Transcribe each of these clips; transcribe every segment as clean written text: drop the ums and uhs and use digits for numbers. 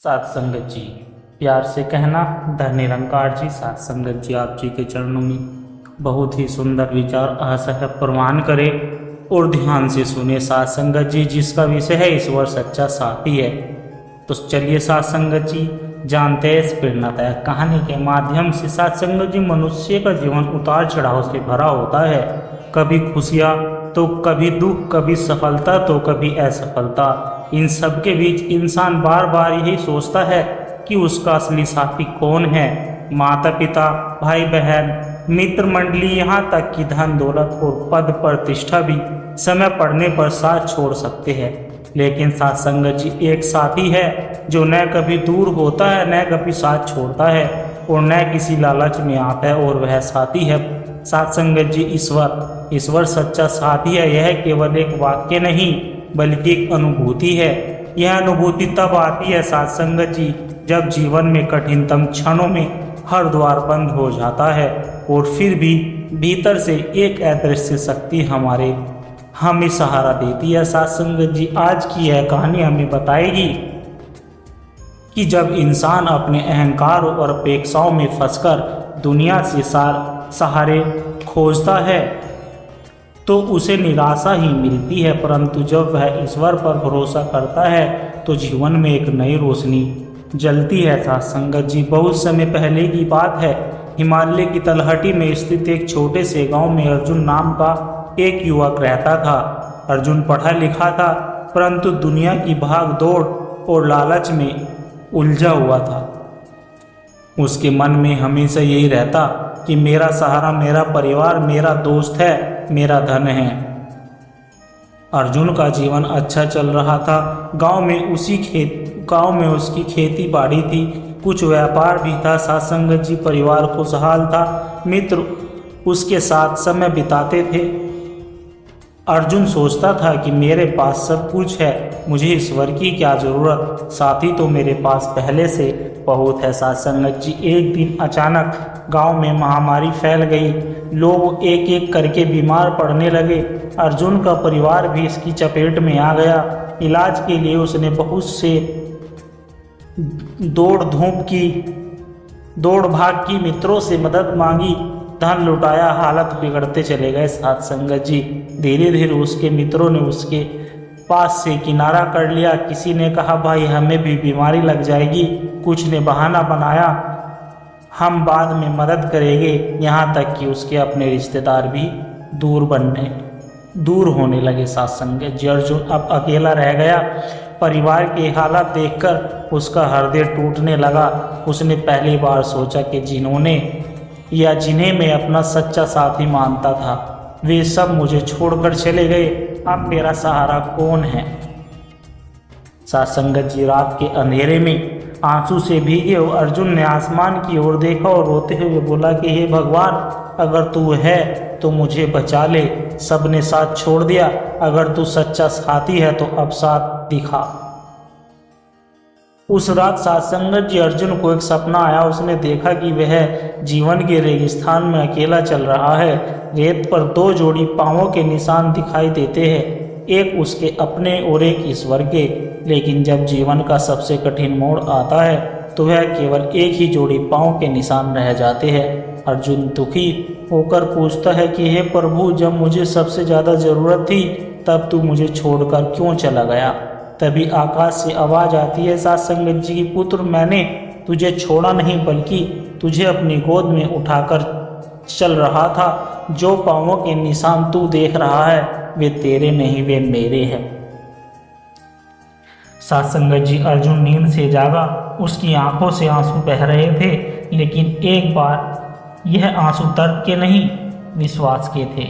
सात संगत जी, प्यार से कहना धन निरंकार जी। सात संगत जी, आप जी के चरणों में बहुत ही सुंदर विचार असह प्रवान करे और ध्यान से सुने। सात संगत जी, जिसका विषय है ईश्वर सच्चा साथी है। तो चलिए सात संगत जी, जानते हैं इस प्रेरणादायक कहानी के माध्यम से। सात संगत जी, मनुष्य का जीवन उतार चढ़ाव से भरा होता है। कभी खुशियाँ तो कभी दुख, कभी सफलता तो कभी असफलता। इन सब के बीच इंसान बार बार यही सोचता है कि उसका असली साथी कौन है। माता पिता, भाई बहन, मित्र मंडली, यहाँ तक कि धन दौलत और पद प्रतिष्ठा भी समय पड़ने पर साथ छोड़ सकते हैं। लेकिन साथ संगत जी, एक साथी है जो न कभी दूर होता है, न कभी साथ छोड़ता है और न किसी लालच में आता है, और वह साथी है साथ संगत जी ईश्वर। ईश्वर सच्चा साथी है। यह केवल एक वाक्य नहीं बल्कि एक अनुभूति है। यह अनुभूति तब आती है साथ संगत जी, जब जीवन में कठिनतम क्षणों में हर द्वार बंद हो जाता है और फिर भी भीतर से एक अदृश्य शक्ति हमें सहारा देती है। साथ संगत जी, आज की यह कहानी हमें बताएगी कि जब इंसान अपने अहंकार और अपेक्षाओं में फंसकर दुनिया से सहारे खोजता है तो उसे निराशा ही मिलती है, परंतु जब वह ईश्वर पर भरोसा करता है तो जीवन में एक नई रोशनी जलती है। साथ संगत जी, बहुत समय पहले की बात है। हिमालय की तलहटी में स्थित एक छोटे से गांव में अर्जुन नाम का एक युवक रहता था। अर्जुन पढ़ा लिखा था, परंतु दुनिया की भाग दौड़ और लालच में उलझा हुआ था। उसके मन में हमेशा यही रहता कि मेरा सहारा मेरा परिवार, मेरा दोस्त है, मेरा धन है। अर्जुन का जीवन अच्छा चल रहा था। गांव में उसकी खेती बाड़ी थी, कुछ व्यापार भी था। साथ संगत जी, परिवार खुशहाल था, मित्र उसके साथ समय बिताते थे। अर्जुन सोचता था कि मेरे पास सब कुछ है, मुझे ईश्वर की क्या ज़रूरत, साथी तो मेरे पास पहले से बहुत है। साथ संगत जी, एक दिन अचानक गांव में महामारी फैल गई। लोग एक एक करके बीमार पड़ने लगे। अर्जुन का परिवार भी इसकी चपेट में आ गया। इलाज के लिए उसने बहुत से दौड़ भाग की, मित्रों से मदद मांगी, धन लुटाया, हालत बिगड़ते चले गए। साथ संगत जी, धीरे धीरे उसके मित्रों ने उसके पास से किनारा कर लिया। किसी ने कहा भाई हमें भी बीमारी लग जाएगी, कुछ ने बहाना बनाया हम बाद में मदद करेंगे। यहाँ तक कि उसके अपने रिश्तेदार भी दूर होने लगे। साथ संगत जी, अर्जुन अब अकेला रह गया। परिवार की हालत देखकर उसका हृदय टूटने लगा। उसने पहली बार सोचा कि जिन्हें मैं अपना सच्चा साथी मानता था, वे सब मुझे छोड़कर चले गए। अब मेरा सहारा कौन है। साथ संगत जी, रात के अंधेरे में आंसू से भीगे अर्जुन ने आसमान की ओर देखा और रोते हुए बोला कि हे भगवान, अगर तू है तो मुझे बचा ले। सबने साथ छोड़ दिया, अगर तू सच्चा साथी है तो अब साथ दिखा। उस रात साथ संगत जी, अर्जुन को एक सपना आया। उसने देखा कि वह जीवन के रेगिस्तान में अकेला चल रहा है। रेत पर दो जोड़ी पांवों के निशान दिखाई देते हैं, एक उसके अपने और एक ईश्वर के। लेकिन जब जीवन का सबसे कठिन मोड़ आता है तो वह केवल एक ही जोड़ी पांव के निशान रह जाते हैं। अर्जुन दुखी होकर पूछता है कि हे प्रभु, जब मुझे सबसे ज़्यादा ज़रूरत थी तब तू मुझे छोड़कर क्यों चला गया। तभी आकाश से आवाज़ आती है, साथ संगत जी की पुत्र, मैंने तुझे छोड़ा नहीं बल्कि तुझे अपनी गोद में उठाकर चल रहा था। जो पांवों के निशान तू देख रहा है वे तेरे नहीं, वे मेरे हैं। साथ संगत जी, अर्जुन नींद से जागा। उसकी आंखों से आंसू बह रहे थे, लेकिन एक बार यह आंसू दर्द के नहीं विश्वास के थे।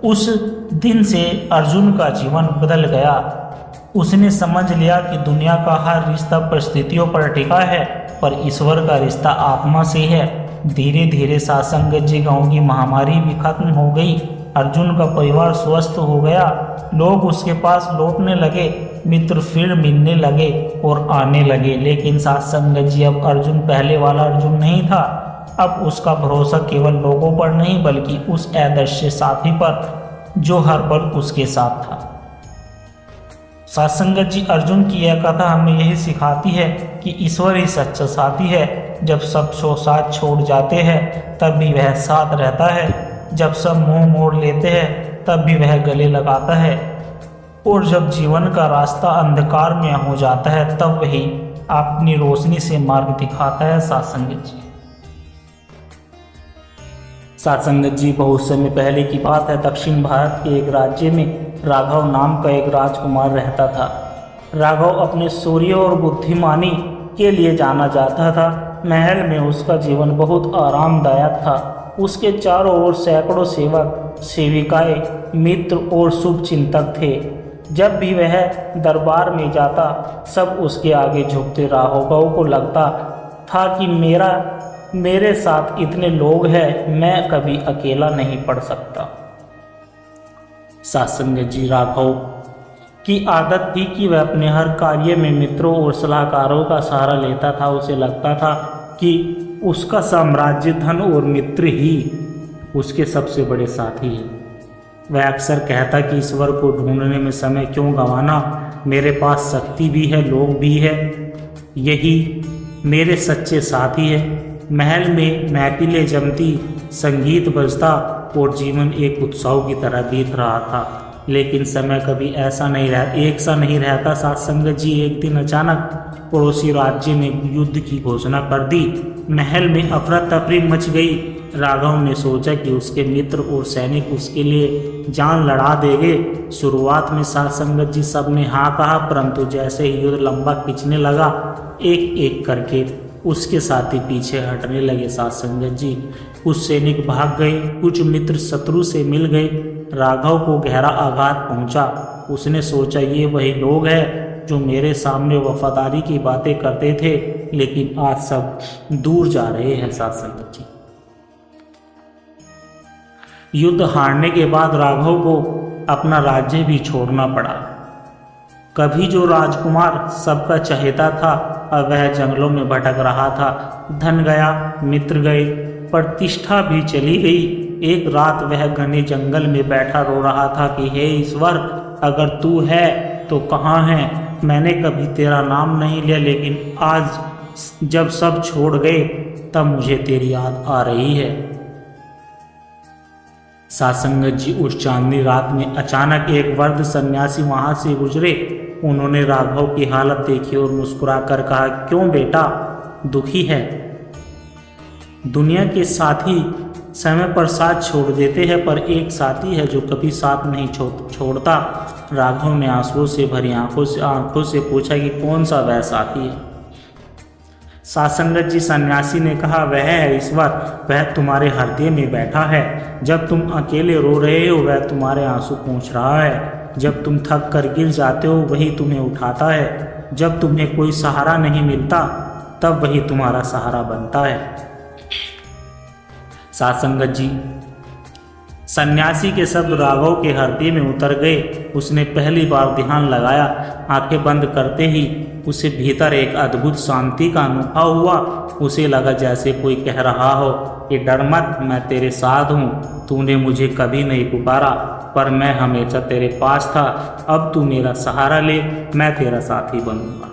उस दिन से अर्जुन का जीवन बदल गया। उसने समझ लिया कि दुनिया का हर रिश्ता परिस्थितियों पर टिका है, पर ईश्वर का रिश्ता आत्मा से है। धीरे धीरे साथ संगत जी, गांव की महामारी भी खत्म हो गई। अर्जुन का परिवार स्वस्थ हो गया। लोग उसके पास लौटने लगे, मित्र फिर मिलने लगे और आने लगे। लेकिन साथ संगत जी, अब अर्जुन पहले वाला अर्जुन नहीं था। अब उसका भरोसा केवल लोगों पर नहीं बल्कि उस अदृश्य साथी पर जो हर पल उसके साथ था। साथ संगत जी, अर्जुन की यह कथा हमें यही सिखाती है कि ईश्वर ही सच्चा साथी है। जब सब साथ छोड़ जाते हैं तब भी वह साथ रहता है, जब सब मुंह मोड़ लेते हैं तब भी वह गले लगाता है, और जब जीवन का रास्ता अंधकार में हो जाता है तब वही अपनी रोशनी से मार्ग दिखाता है। साथ संगत जी, साथ संगत जी, बहुत समय पहले की बात है। दक्षिण भारत के एक राज्य में राघव नाम का एक राजकुमार रहता था। राघव अपने शौर्य और बुद्धिमानी के लिए जाना जाता था। महल में उसका जीवन बहुत आरामदायक था। उसके चारों ओर सैकड़ों सेवक, सेविकाएं, मित्र और शुभ चिंतक थे। जब भी वह दरबार में जाता सब उसके आगे झुकते। राघव को लगता था कि मेरे साथ इतने लोग हैं, मैं कभी अकेला नहीं पड़ सकता। साथ संगत जी, राघव की आदत थी कि वह अपने हर कार्य में मित्रों और सलाहकारों का सहारा लेता था। उसे लगता था कि उसका साम्राज्य, धन और मित्र ही उसके सबसे बड़े साथी हैं। वह अक्सर कहता कि ईश्वर को ढूंढने में समय क्यों गंवाना, मेरे पास शक्ति भी है, लोग भी है, यही मेरे सच्चे साथी है। महल में महफिलें जमती, संगीत बजता और जीवन एक उत्सव की तरह बीत रहा था। लेकिन समय कभी एक सा नहीं रहता। साथ संगत जी, एक दिन अचानक पड़ोसी राज्य ने युद्ध की घोषणा कर दी। महल में अफरा तफरी मच गई। राघव ने सोचा कि उसके मित्र और सैनिक उसके लिए जान लड़ा देंगे। शुरुआत में साथ संगत जी सबने हाँ कहा, परंतु जैसे ही युद्ध लंबा खिंचने लगा, एक एक करके उसके साथी पीछे हटने लगे। साथ संगत जी, कुछ सैनिक भाग गए, कुछ मित्र शत्रु से मिल गए। राघव को गहरा आघात पहुंचा। उसने सोचा ये वही लोग हैं जो मेरे सामने वफादारी की बातें करते थे, लेकिन आज सब दूर जा रहे हैं। साथ संगत जी, युद्ध हारने के बाद राघव को अपना राज्य भी छोड़ना पड़ा। कभी जो राजकुमार सबका चहेता था, अब वह जंगलों में भटक रहा था। धन गया, मित्र गए, प्रतिष्ठा भी चली गई। एक रात वह घने जंगल में बैठा रो रहा था कि हे ईश्वर, अगर तू है तो कहाँ है? मैंने कभी तेरा नाम नहीं लिया, लेकिन आज जब सब छोड़ गए तब मुझे तेरी याद आ रही है। साथ संगत जी, उस चांदनी रात में अचानक एक वृद्ध सन्यासी वहां से गुजरे। उन्होंने राघव की हालत देखी और मुस्कुराकर कहा, क्यों बेटा, दुखी है? दुनिया के साथी समय पर साथ छोड़ देते हैं, पर एक साथी है जो कभी साथ नहीं छोड़ता। राघव ने आंसुओं से भरी आंखों से पूछा कि कौन सा वह साथी है? साथ संगत जी, सन्यासी ने कहा, वह है ईश्वर। वह तुम्हारे हृदय में बैठा है। जब तुम अकेले रो रहे हो वह तुम्हारे आंसू पोंछ रहा है। जब तुम थक कर गिर जाते हो वही तुम्हें उठाता है। जब तुम्हें कोई सहारा नहीं मिलता तब वही तुम्हारा सहारा बनता है। साथ संगत जी, सन्यासी के शब्द राघव के हृदय में उतर गए। उसने पहली बार ध्यान लगाया। आंखें बंद करते ही उसे भीतर एक अद्भुत शांति का अनुभव हुआ। उसे लगा जैसे कोई कह रहा हो कि डर मत, मैं तेरे साथ हूँ। तूने मुझे कभी नहीं पुकारा, पर मैं हमेशा तेरे पास था। अब तू मेरा सहारा ले, मैं तेरा साथी बनूंगा।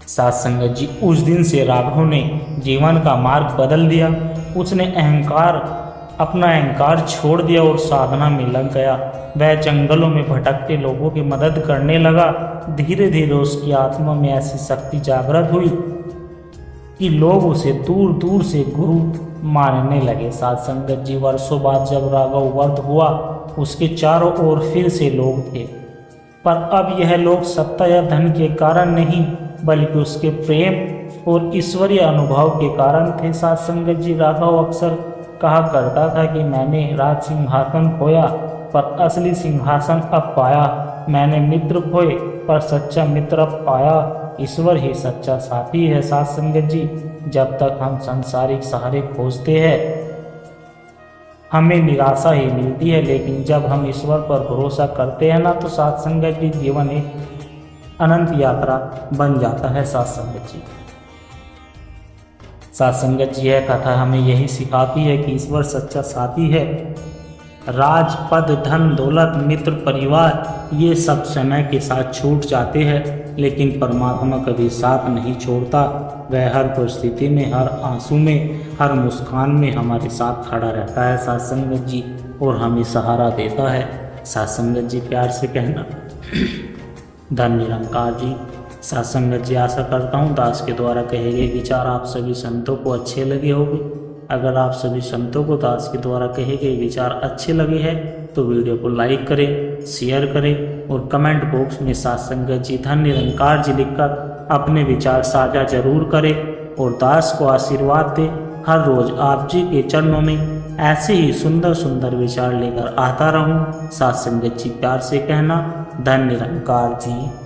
साथ संगत जी, उस दिन से राघव ने जीवन का मार्ग बदल दिया। उसने अपना अहंकार छोड़ दिया और साधना में लग गया। वह जंगलों में भटकते लोगों की मदद करने लगा। धीरे धीरे उसकी आत्मा में ऐसी शक्ति जागृत हुई कि लोग उसे दूर दूर से गुरु मानने लगे। साथ संगत जी, वर्षों बाद जब राघव वृद्ध हुआ, उसके चारों ओर फिर से लोग थे, पर अब यह लोग सत्ता या धन के कारण नहीं, बल्कि उसके प्रेम और ईश्वरीय अनुभव के कारण थे। साथ संगत जी, राघव अक्सर कहा करता था कि मैंने राज सिंहासन खोया, पर असली सिंहासन अब पाया। मैंने मित्र खोए, पर सच्चा मित्र अब पाया। ईश्वर ही सच्चा साथी है। साथ संगत जी, जब तक हम सांसारिक सहारे खोजते हैं हमें निराशा ही मिलती है, लेकिन जब हम ईश्वर पर भरोसा करते हैं ना, तो साथ संगत जी जीवन एक अनंत यात्रा बन जाता है। साथ संगत जी, साथ संगत जी, यह कथा हमें यही सिखाती है कि ईश्वर सच्चा साथी है। राज, पद, धन, दौलत, मित्र, परिवार ये सब समय के साथ छूट जाते हैं, लेकिन परमात्मा कभी साथ नहीं छोड़ता। वह हर परिस्थिति में, हर आंसू में, हर मुस्कान में हमारे साथ खड़ा रहता है साथ संगत जी, और हमें सहारा देता है। साथ संगत जी प्यार से कहना धन निरंकार जी। साथ संगत जी आशा करता हूँ दास के द्वारा कहे गए विचार आप सभी संतों को अच्छे लगे होंगे। अगर आप सभी संतों को दास के द्वारा कहे गए विचार अच्छे लगे हैं तो वीडियो को लाइक करें, शेयर करें और कमेंट बॉक्स में साथ संगत जी धन निरंकार जी लिखकर अपने विचार साझा जरूर करें और दास को आशीर्वाद दें। हर रोज आप जी के चरणों में ऐसे ही सुंदर सुंदर विचार लेकर आता रहूं। साथ संगत जी प्यार से कहना धन निरंकार जी।